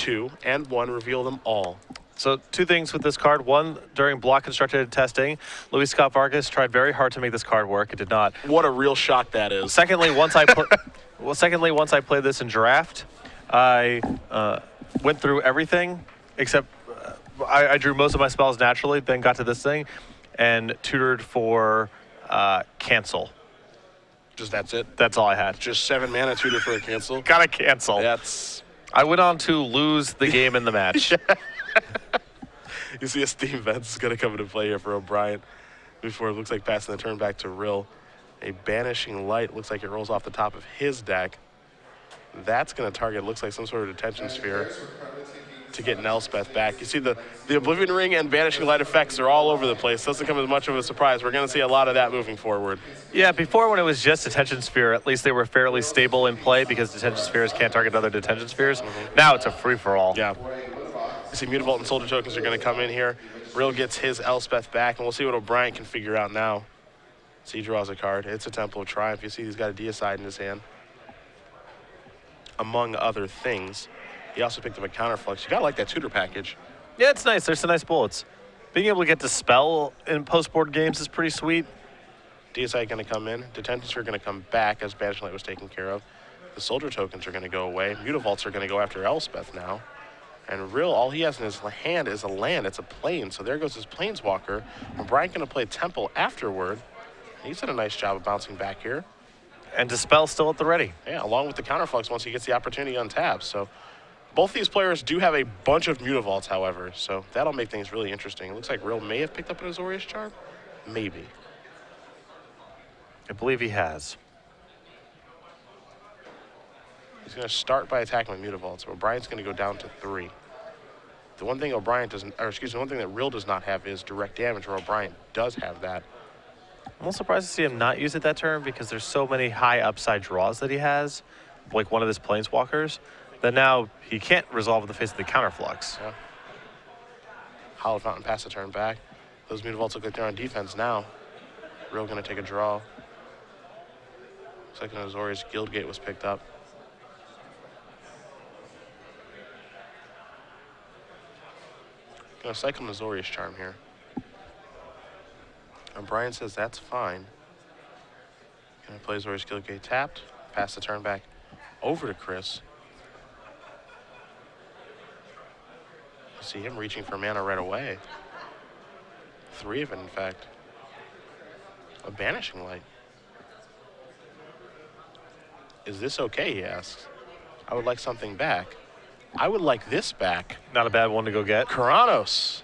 2 and 1, reveal them all. So 2 things with this card. One, during block constructed testing, Luis Scott Vargas tried very hard to make this card work. It did not. What a real shock that is. Secondly, once I played this in draft, I went through everything except I drew most of my spells naturally, then got to this thing and tutored for cancel. Just that's it? That's all I had. Just 7 mana tutor for a cancel? Gotta cancel. That's... I went on to lose the game in the match. You see a Steam Vents is going to come into play here for O'Brien before it looks like passing the turn back to Rill. A Banishing Light looks like it rolls off the top of his deck. That's going to target, looks like some sort of detention sphere to get an Elspeth back. You see the Oblivion Ring and Banishing Light effects are all over the place. Doesn't come as much of a surprise. We're going to see a lot of that moving forward. Yeah, before when it was just Detention Sphere, at least they were fairly stable in play because Detention Spheres can't target other Detention Spheres. Now it's a free-for-all. Yeah. You see Mutavault and Soldier Tokens are going to come in here. Rill gets his Elspeth back, and we'll see what O'Brien can figure out now. So he draws a card. It's a Temple of Triumph. You see he's got a Deicide in his hand, among other things. He also picked up a Counterflux. You got to like that tutor package. Yeah, it's nice. There's some nice bullets. Being able to get Dispel in post-board games is pretty sweet. Deicide going to come in. Detention Sphere going to come back as Banishing Light was taken care of. The Soldier Tokens are going to go away. Mutavaults are going to go after Elspeth now. And Rill, all he has in his hand is a land. It's a plane. So there goes his Planeswalker. O'Brien going to play Temple afterward. He's done a nice job of bouncing back here. And Dispel still at the ready. Yeah, along with the Counterflux once he gets the opportunity on tab. So both these players do have a bunch of Mutavaults, however. So that'll make things really interesting. It looks like Rill may have picked up an Azorius Charm. Maybe. I believe he has. He's going to start by attacking with Mutavault. So O'Brien's going to go down to 3. The one thing O'Brien doesn't, or excuse me, one thing that Rill does not have is direct damage, where O'Brien does have that. I'm also surprised to see him not use it that turn because there's so many high upside draws that he has, like one of his Planeswalkers, that now he can't resolve in the face of the Counterflux. Yeah. Hallowed Fountain pass the turn back. Those Mutavaults look like they're on defense now. Rill going to take a draw. Looks like an Azorius Guildgate was picked up. Going to cycle an Azorius Charm here. And Brian says that's fine. Going to play Azorius Guildgate tapped. Pass the turn back over to Chris. You see him reaching for mana right away. 3 of it, in fact. A Banishing Light. Is this okay, he asks. I would like something back. I would like this back. Not a bad one to go get. Keranos.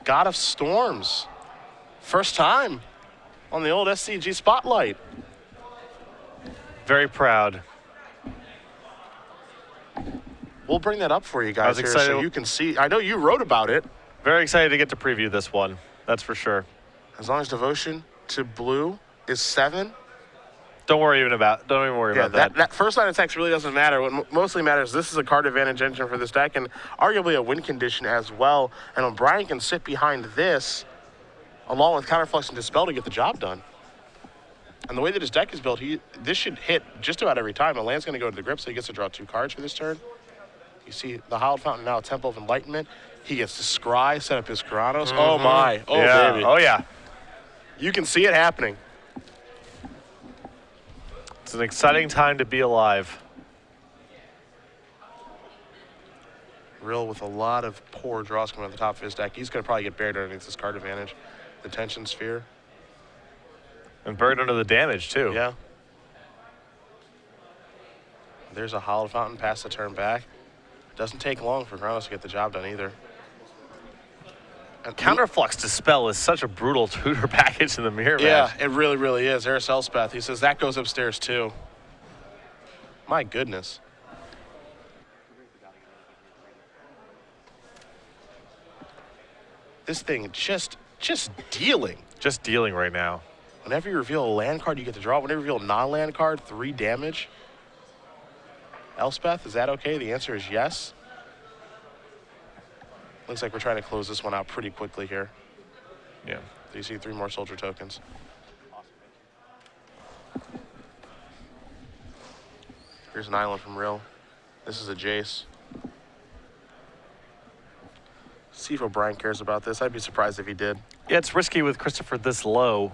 God of Storms. First time on the old SCG Spotlight. Very proud. We'll bring that up for you guys here excited. so you can see. I know you wrote about it. Very excited to get to preview this one. That's for sure. As long as Devotion to Blue is 7. Don't even worry about that. That first line of text really doesn't matter. What mostly matters, this is a card advantage engine for this deck and arguably a win condition as well. And O'Brien can sit behind this along with Counterflux and Dispel to get the job done. And the way that his deck is built, this should hit just about every time. A land's going to go to the grip, so he gets to draw 2 cards for this turn. You see the Hallowed Fountain now, Temple of Enlightenment. He gets to scry, set up his Keranos. Mm-hmm. Oh my, oh yeah. baby. Oh yeah. You can see it happening. It's an exciting time to be alive. Rill with a lot of poor draws coming at the top of his deck. He's going to probably get buried underneath this card advantage. The Tension Sphere. And buried under the damage, too. Yeah. There's a Hallowed Fountain, pass the turn back. It doesn't take long for Keranos to get the job done either. And Counterflux Dispel is such a brutal tutor package in the mirror match. Yeah, it really, really is. There's Elspeth. He says that goes upstairs too. My goodness. This thing just dealing. Just dealing right now. Whenever you reveal a land card, you get to draw. Whenever you reveal a non-land card, 3 damage. Elspeth, is that okay? The answer is yes. Looks like we're trying to close this one out pretty quickly here. Yeah. So you see 3 more Soldier Tokens. Here's an island from Rill. This is a Jace. See if O'Brien cares about this. I'd be surprised if he did. Yeah, it's risky with Christopher this low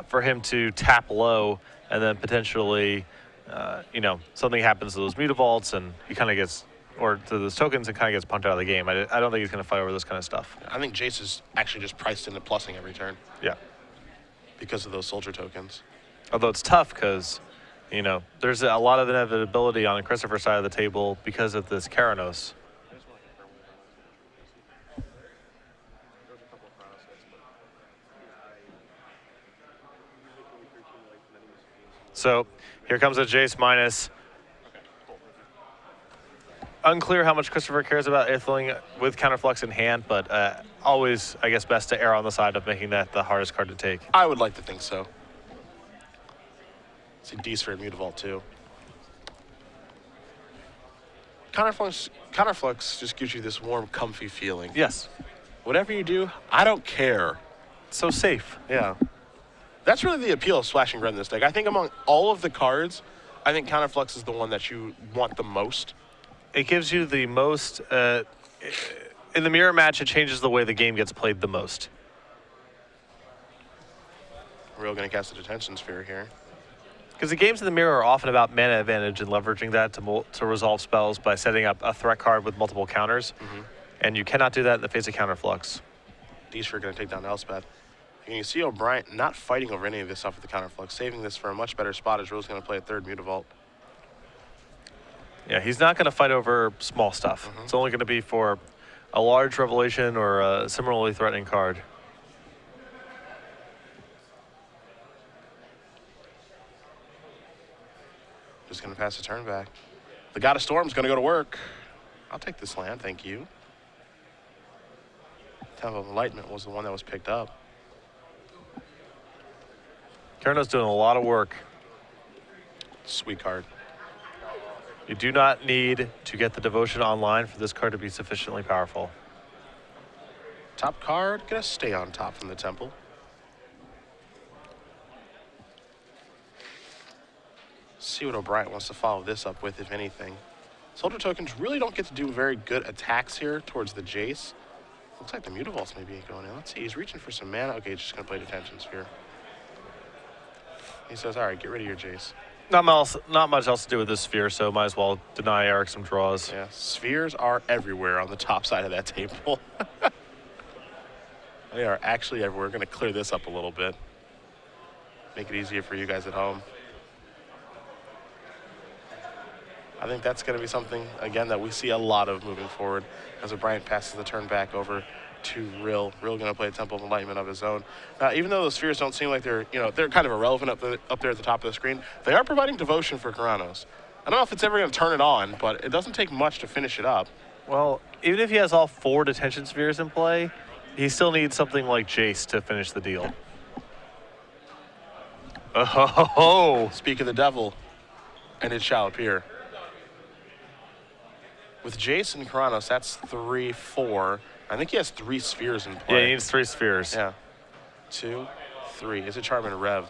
for him to tap low and then potentially, something happens to those Mutavaults and he kind of gets, or to those tokens and kind of gets pumped out of the game. I don't think he's going to fight over this kind of stuff. I think Jace is actually just priced into plussing every turn Yeah. because of those soldier tokens. Although it's tough because, there's a lot of inevitability on the Christopher side of the table because of this Karanos. So here comes a Jace minus. Unclear how much Christopher cares about Aetherling with Counterflux in hand, but always, I guess, best to err on the side of making that the hardest card to take. I would like to think so. See D's for a Mutavault too. Counterflux just gives you this warm, comfy feeling. Yes. Whatever you do, I don't care. So safe. Yeah. That's really the appeal of Splashing Red in this deck. I think among all of the cards, I think Counterflux is the one that you want the most. It gives you the most, in the mirror match, it changes the way the game gets played the most. Rill going to cast a Detention Sphere here. Because the games in the mirror are often about mana advantage and leveraging that to resolve spells by setting up a threat card with multiple counters. And you cannot do that in the face of Counterflux. D's for going to take down Elspeth. And you see O'Brien not fighting over any of this stuff with the Counterflux, saving this for a much better spot as Rill's going to play a third Mutavault. Yeah, he's not going to fight over small stuff. It's only going to be for a large revelation or a similarly threatening card. Just going to pass the turn back. The God of Storm's going to go to work. I'll take this land, thank you. Temple of Enlightenment was the one that was picked up. Karanos doing a lot of work. Sweet card. You do not need to get the Devotion online for this card to be sufficiently powerful. Top card, gonna stay on top from the Temple. See what O'Brien wants to follow this up with, if anything. Soldier tokens really don't get to do very good attacks here towards the Jace. Looks like the Mutavaults may be going in. Let's see, he's reaching for some mana. Okay, he's just gonna play Detention Sphere. He says, all right, get rid of your Jace. Not much else to do with this sphere, so might as well deny Eric some draws. Yeah, spheres are everywhere on the top side of that table. They are actually everywhere. We're going to clear this up a little bit. Make it easier for you guys at home. I think that's going to be something, again, that we see a lot of moving forward as O'Brien passes the turn back over to Rill. Rill going to play a Temple of Enlightenment of his own. Now, even though the spheres don't seem like they're kind of irrelevant up there at the top of the screen, they are providing devotion for Karanos. I don't know if it's ever going to turn it on, but it doesn't take much to finish it up. Well, even if he has all 4 Detention Spheres in play, he still needs something like Jace to finish the deal. Oh! Speak of the devil, and it shall appear. With Jace and Karanos, that's 3, 4. I think he has 3 spheres in play. Yeah, he needs 3 spheres. Yeah. 2, 3. Is it Charm and Rev?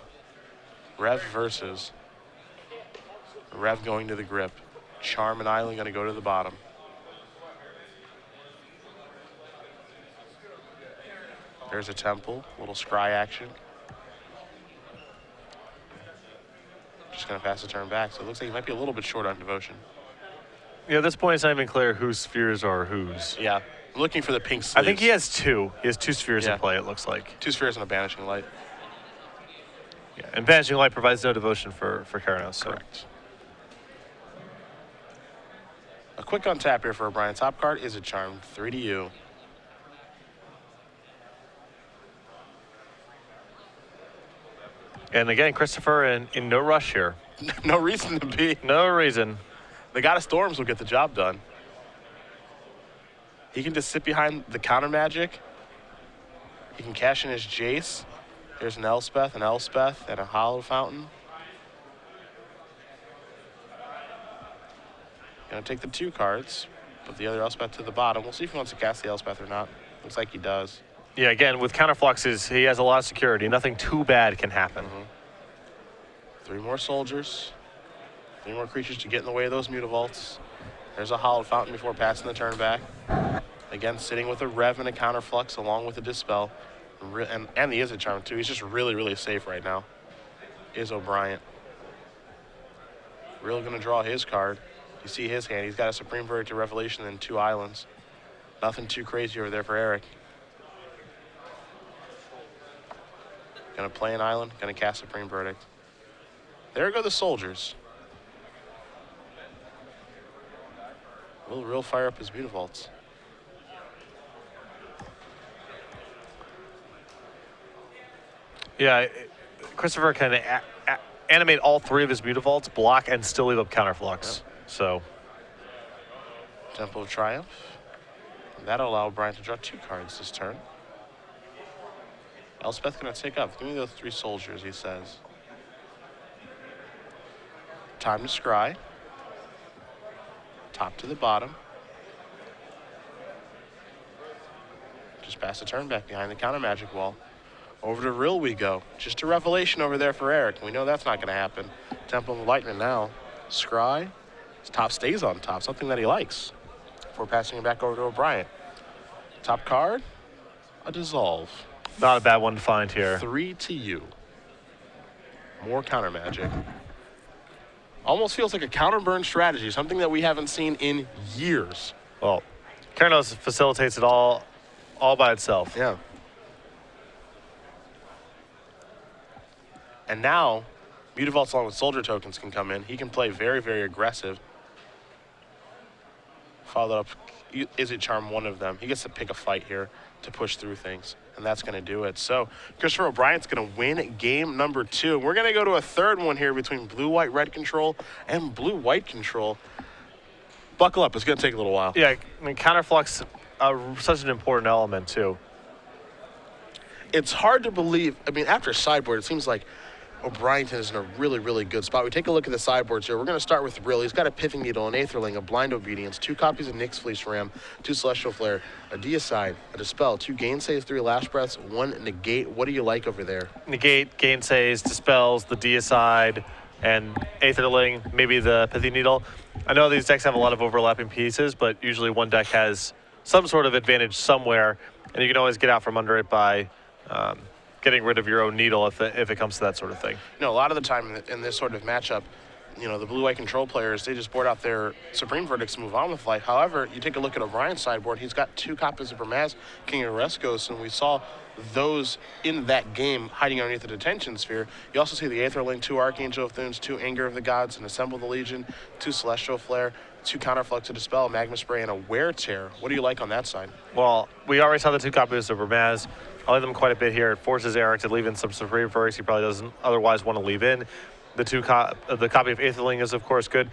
Rev versus Rev going to the grip. Charm and Island going to go to the bottom. There's a Temple, a little scry action. Just going to pass the turn back, so it looks like he might be a little bit short on devotion. Yeah, at this point, it's not even clear whose spheres are whose. Yeah, I'm looking for the pink sleeves. I think he has 2. He has 2 spheres in play, it looks like. 2 spheres and a Banishing Light. Yeah, and Banishing Light provides no devotion for Karanos. So. Correct. A quick untap here for O'Brien. Top card is a Charm. 3 to you. And again, Christopher in no rush here. No reason to be. No reason. The God of Storms will get the job done. He can just sit behind the counter magic. He can cash in his Jace. There's an Elspeth, and a Hollow Fountain. Gonna take the 2 cards, put the other Elspeth to the bottom. We'll see if he wants to cast the Elspeth or not. Looks like he does. Yeah, again, with Counterfluxes, he has a lot of security. Nothing too bad can happen. 3 more soldiers. 3 more creatures to get in the way of those Mutavaults. There's a Hollow Fountain before passing the turn back. Again, sitting with a Rev and a Counterflux along with a Dispel. And the Izzet Charm, too. He's just really, really safe right now. Is O'Brien. Rill going to draw his card. You see his hand. He's got a Supreme Verdict, a Revelation, and 2 islands. Nothing too crazy over there for Eric. Going to play an island. Going to cast Supreme Verdict. There go the soldiers. Will Rill fire up his Mutavolts? Yeah, Christopher can animate all 3 of his Mutavaults, block, and still leave up Counterflux. Yep. So, Temple of Triumph. That'll allow Brian to draw 2 cards this turn. Elspeth gonna take up. Give me those 3 soldiers, he says. Time to scry. Top to the bottom. Just pass the turn back behind the counter magic wall. Over to Rill we go. Just a Revelation over there for Eric. We know that's not going to happen. Temple of Enlightenment now. Scry. His top stays on top, something that he likes. Before passing it back over to O'Brien. Top card, a Dissolve. Not a bad one to find here. 3 to you. More counter magic. Almost feels like a counter burn strategy, something that we haven't seen in years. Well, Keranos facilitates it all by itself. Yeah. And now, Mutavaults along with Soldier tokens can come in. He can play very, very aggressive. Follow up, Izzet Charm one of them. He gets to pick a fight here to push through things, and that's going to do it. So Christopher O'Brien's going to win game number 2. We're going to go to a third one here between blue-white-red control and blue-white control. Buckle up, it's going to take a little while. Yeah, I mean, Counterflux, such an important element, too. It's hard to believe. I mean, after sideboard, it seems like O'Brien is in a really, really good spot. We take a look at the sideboards here. We're going to start with Rill. He's got a Pithing Needle, an Aetherling, a Blind Obedience, 2 copies of Nyx Fleece Ram, 2 Celestial Flare, a Deicide, a Dispel, 2 Gainsays, 3 Lash Breaths, 1 Negate. What do you like over there? Negate, Gainsays, Dispels, the Deicide, and Aetherling, maybe the Pithing Needle. I know these decks have a lot of overlapping pieces, but usually one deck has some sort of advantage somewhere, and you can always get out from under it by getting rid of your own needle if it comes to that sort of thing. You know, a lot of the time in this sort of matchup, you know, the blue-white control players, they just board out their Supreme Verdicts and move on with life. However, you take a look at O'Brien's sideboard, he's got 2 copies of Bramaz, King of Rescos, and we saw those in that game hiding underneath the Detention Sphere. You also see the Aetherling, 2 Archangel of Thunes, 2 Anger of the Gods, and Assemble the Legion, 2 Celestial Flare, 2 Counterflux to Dispel, Magma Spray, and a Wear Tear. What do you like on that side? Well, we already saw the 2 copies of Bramaz. I like them quite a bit here. It forces Eric to leave in some Supreme Verdicts he probably doesn't otherwise want to leave in. The copy of Aetherling is, of course, good.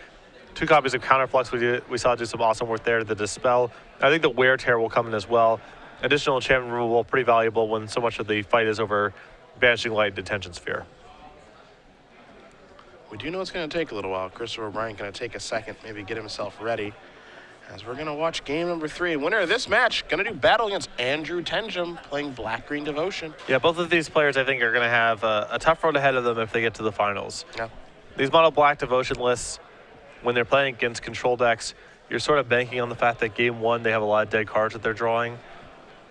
2 copies of Counterflux, we saw do some awesome work there. The Dispel. I think the Wear Tear will come in as well. Additional enchantment removal, pretty valuable when so much of the fight is over Banishing Light, Detention Sphere. We do know it's going to take a little while. Christopher O'Brien going to take a second, maybe get himself ready, as we're going to watch game number 3. Winner of this match going to do battle against Andrew Tenjum, playing Black-Green Devotion. Yeah, both of these players, I think, are going to have a tough road ahead of them if they get to the finals. Yeah. These mono black Devotion lists, when they're playing against control decks, you're sort of banking on the fact that game 1, they have a lot of dead cards that they're drawing.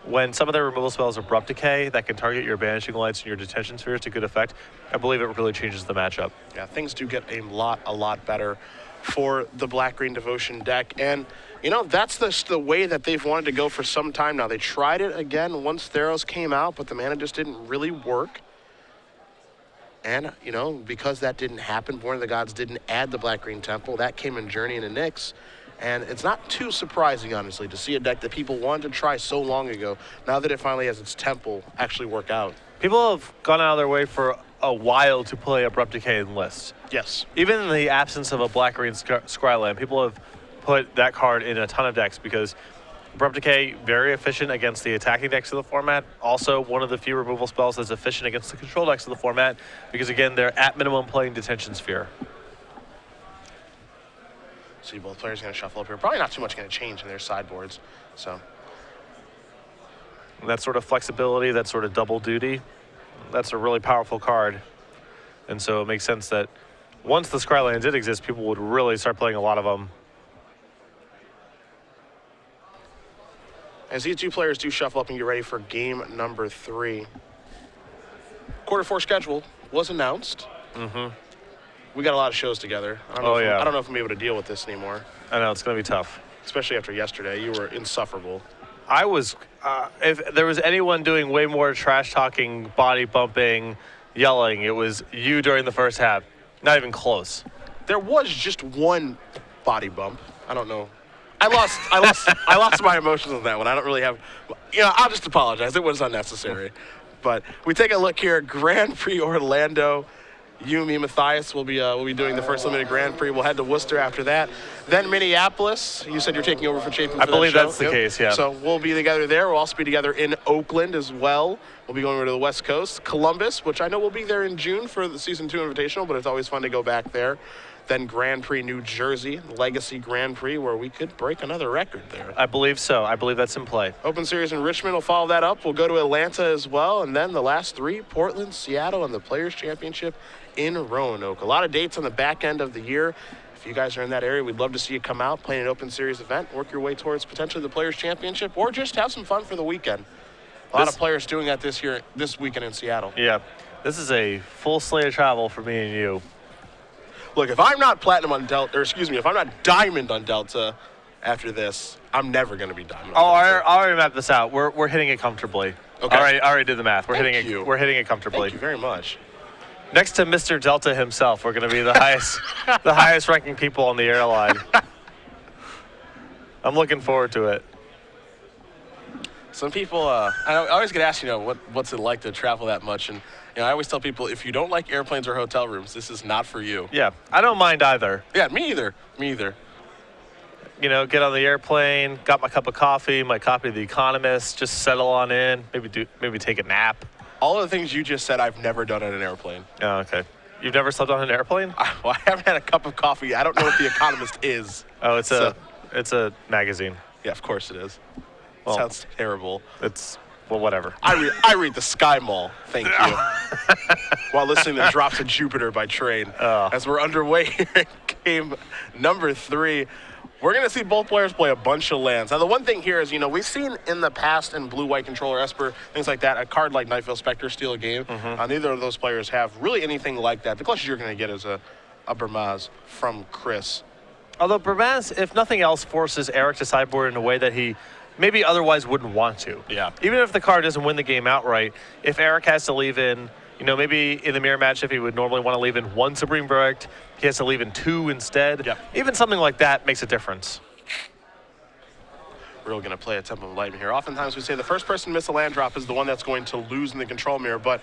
When some of their removal spells Abrupt Decay that can target your Banishing Lights and your Detention Spheres to good effect, I believe it really changes the matchup. Yeah, things do get a lot better for the Black-Green Devotion deck. And, you know, that's the way that they've wanted to go for some time now. They tried it again once Theros came out, but the mana just didn't really work. And, you know, because that didn't happen, Born of the Gods didn't add the Black-Green Temple. That came in Journey into Nyx. And it's not too surprising, honestly, to see a deck that people wanted to try so long ago, now that it finally has its Temple, actually work out. People have gone out of their way for a while to play Abrupt Decay in lists. Yes. Even in the absence of a Black-Green Scryland, people have put that card in a ton of decks because Abrupt Decay, very efficient against the attacking decks of the format. Also, one of the few removal spells that's efficient against the control decks of the format because, again, they're at minimum playing Detention Sphere. See, both players are going to shuffle up here. Probably not too much going to change in their sideboards. So that sort of flexibility, that sort of double duty, that's a really powerful card. And so it makes sense that once the Scrylands did exist, people would really start playing a lot of them. as these two players do shuffle up and get ready for game number 3. Quarter 4 schedule was announced. We got a lot of shows together. I don't know I don't know if I'm able to deal with this anymore. I know, it's going to be tough. Especially after yesterday. You were insufferable. I was, if there was anyone doing way more trash talking, body bumping, yelling, it was you during the first half. Not even close. There was just one body bump. I don't know. I lost my emotions on that one. I don't really have, I'll just apologize. It was unnecessary. But we take a look here. Grand Prix Orlando. You, me, Matthias will be doing the first limited Grand Prix. We'll head to Worcester after that. Then Minneapolis. You said you're taking over for Chapin. I believe that's the case, yeah. So we'll be together there. We'll also be together in Oakland as well. We'll be going over to the West Coast. Columbus, which I know we'll be there in June for the Season 2 Invitational, but it's always fun to go back there. Then Grand Prix New Jersey, Legacy Grand Prix, where we could break another record there. I believe so. I believe that's in play. Open Series in Richmond will follow that up. We'll go to Atlanta as well. And then the last 3, Portland, Seattle, and the Players' Championship in Roanoke. A lot of dates on the back end of the year. If you guys are in that area, we'd love to see you come out, play an Open Series event, work your way towards potentially the Players' Championship, or just have some fun for the weekend. A lot of players doing that this weekend in Seattle. Yeah. This is a full slate of travel for me and you. Look, if I'm not platinum on Delta, if I'm not diamond on Delta after this, I'm never going to be diamond. I already mapped this out. We're hitting it comfortably. Okay. I already did the math. We're hitting it comfortably. Thank you very much. Next to Mr. Delta himself, we're going to be the highest ranking people on the airline. I'm looking forward to it. Some people, I always get asked, what's it like to travel that much? And I always tell people, if you don't like airplanes or hotel rooms, this is not for you. Yeah, I don't mind either. Yeah, me either. Get on the airplane, got my cup of coffee, my copy of The Economist, just settle on in, maybe take a nap. All of the things you just said, I've never done on an airplane. Oh, okay. You've never slept on an airplane? I haven't had a cup of coffee. I don't know what The Economist is. Oh, it's a magazine. Yeah, of course it is. Well, sounds terrible. Well, whatever. I read the Sky Mall, thank you, while listening to Drops of Jupiter by Train. As we're underway here in game number 3, we're going to see both players play a bunch of lands. Now, the one thing here is, we've seen in the past in Blue-White Controller, Esper, things like that, a card like Nightveil Spectre steal a game. Neither of those players have really anything like that. The closest you're going to get is a Burmaz from Chris. Although Burmaz, if nothing else, forces Eric to sideboard in a way that he maybe otherwise wouldn't want to. Yeah. Even if the card doesn't win the game outright, if Eric has to leave in, maybe in the mirror match, if he would normally want to leave in 1 Supreme Verdict, he has to leave in 2 instead. Yep. Even something like that makes a difference. We're going to play a Temple of Enlightenment here. Oftentimes we say the first person to miss a land drop is the one that's going to lose in the control mirror, but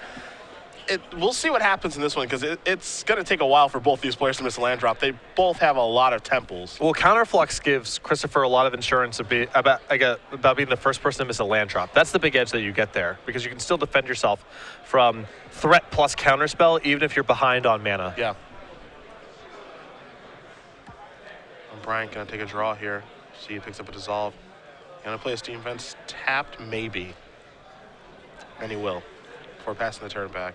we'll see what happens in this one because it's going to take a while for both these players to miss a land drop. They both have a lot of temples. Well, Counterflux gives Christopher a lot of insurance about being the first person to miss a land drop. That's the big edge that you get there because you can still defend yourself from threat plus counterspell even if you're behind on mana. Yeah. And Brian going to take a draw here. See, he picks up a dissolve. Going to play a Steam Fence tapped, maybe. And he will before passing the turn back.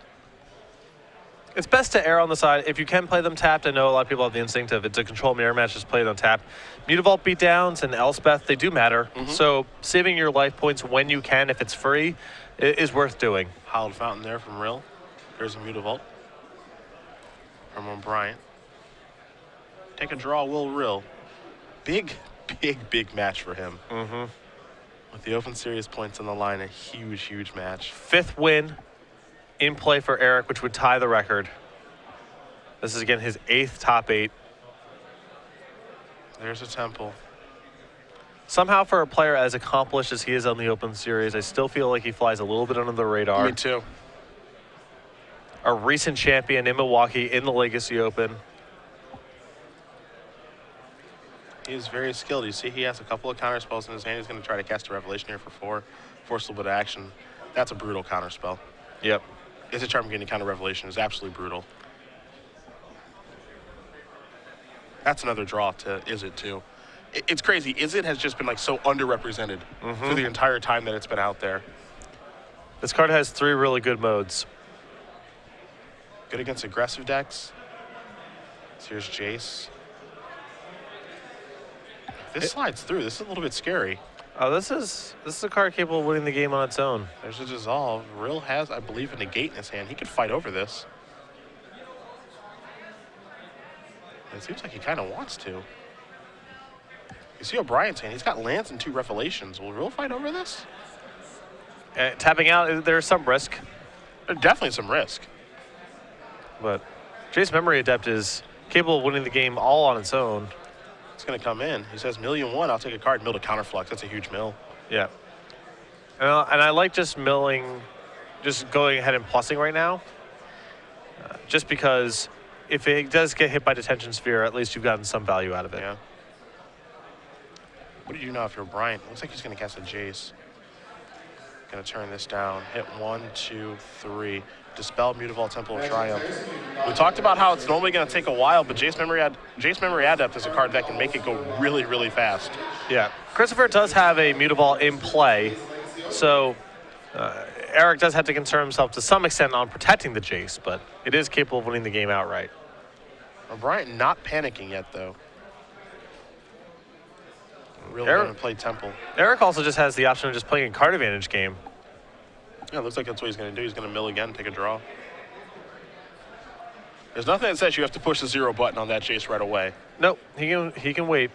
It's best to err on the side. If you can play them tapped, I know a lot of people have the instinct of it's a control mirror match, just play it on tap. Mutavault beatdowns and Elspeth, they do matter. So saving your life points when you can, if it's free, is worth doing. Hallowed Fountain there from Rill. There's a Mutavault from O'Brien. Take a draw, Will Rill. Big match for him. With the Open Series points on the line, a huge match. 5th win in play for Eric, which would tie the record. This is, again, his 8th top 8. There's a Temple. Somehow, for a player as accomplished as he is on the Open Series, I still feel like he flies a little bit under the radar. Me too. A recent champion in Milwaukee in the Legacy Open. He is very skilled. You see he has a couple of counter spells in his hand. He's going to try to cast a Revelation here for 4. Force a little bit of action. That's a brutal counter spell. Yep. Is it Charm getting counter Revelation is absolutely brutal. That's another draw to Izzet too. It's crazy. Izzet has just been like so underrepresented for the entire time that it's been out there. This card has 3 really good modes. Good against aggressive decks. So here's Jace. This slides through. This is a little bit scary. Oh, this is a card capable of winning the game on its own. There's a dissolve. Rill has, I believe, a negate in his hand. He could fight over this. It seems like he kind of wants to. You see O'Brien's hand. He's got lands and 2 revelations. Will Rill fight over this? Tapping out, there's some risk. There's definitely some risk. But Jace Memory Adept is capable of winning the game all on its own. It's going to come in. He says, 1,000,001. I'll take a card, mill to counterflux. That's a huge mill. Yeah. And I like just milling, just going ahead and plussing right now. Just because if it does get hit by Detention Sphere, at least you've gotten some value out of it. Yeah. What do you know if you're Bryant? Looks like he's going to cast a Jace. Going to turn this down. Hit 1, 2, 3. Dispel Mutavault Temple of Triumph. We talked about how it's normally going to take a while, but Jace Memory Adept is a card that can make it go really, really fast. Yeah. Christopher does have a Mutavault in play, so Eric does have to concern himself to some extent on protecting the Jace, but it is capable of winning the game outright. Bryant not panicking yet, though. Really going to play Temple. Eric also just has the option of just playing a card advantage game. Yeah, it looks like that's what he's going to do. He's going to mill again, take a draw. There's nothing that says you have to push the 0 button on that Jace right away. Nope, he can wait.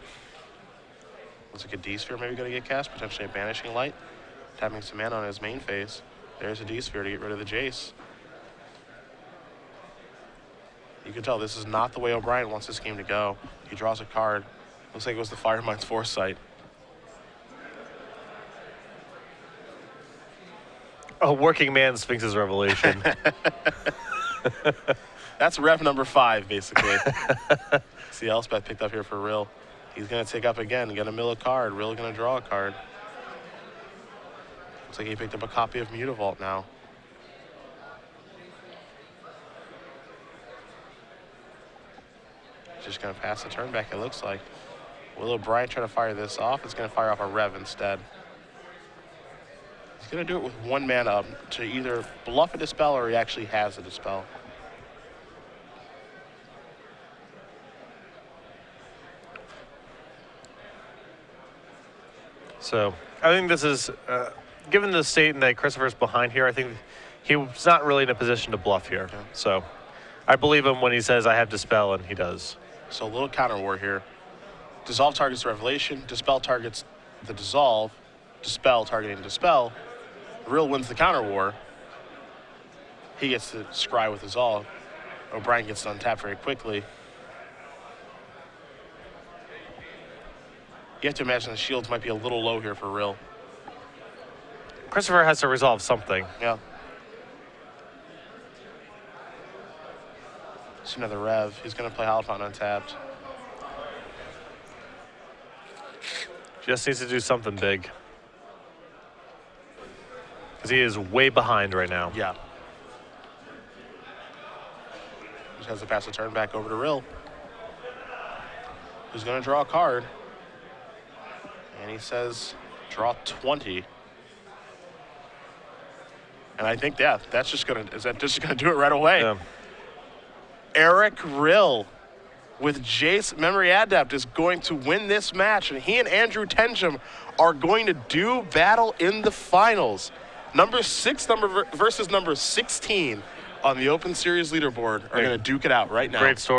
Looks like a D-Sphere maybe going to get cast, potentially a Banishing Light. Tapping some mana on his main phase. There's a D-Sphere to get rid of the Jace. You can tell this is not the way O'Brien wants this game to go. He draws a card. Looks like it was the Firemind's Foresight. A working man Sphinx's Revelation. That's rev number 5, basically. See, Elspeth picked up here for Rill. He's going to take up again, going to mill a card. Rill going to draw a card. Looks like he picked up a copy of Mutavault now. Just going to pass the turn back, it looks like. Will O'Brien try to fire this off? It's going to fire off a rev instead. He's going to do it with 1 mana up to either bluff a Dispel or he actually has a Dispel. So I think this is, given the state that Christopher's behind here, I think he's not really in a position to bluff here. Okay. So I believe him when he says I have Dispel, and he does. So a little counter war here. Dissolve targets the Revelation, Dispel targets the Dissolve, Dispel targeting Dispel. Rill wins the counter war. He gets to scry with Dissolve. O'Brien gets to untap very quickly. You have to imagine the shields might be a little low here for Rill. Christopher has to resolve something. Yeah. It's another rev. He's going to play Hollow Fountain untapped. Just needs to do something big. Because he is way behind right now. Yeah. Just has to pass the turn back over to Rill, who's going to draw a card. And he says, draw 20. And I think, yeah, that's just going to, is that just going to do it right away? Yeah. Eric Rill with Jace Memory Adept is going to win this match, and he and Andrew Tenjum are going to do battle in the finals. Number 6 versus number 16 on the Open Series leaderboard are going to duke it out right now. Great story.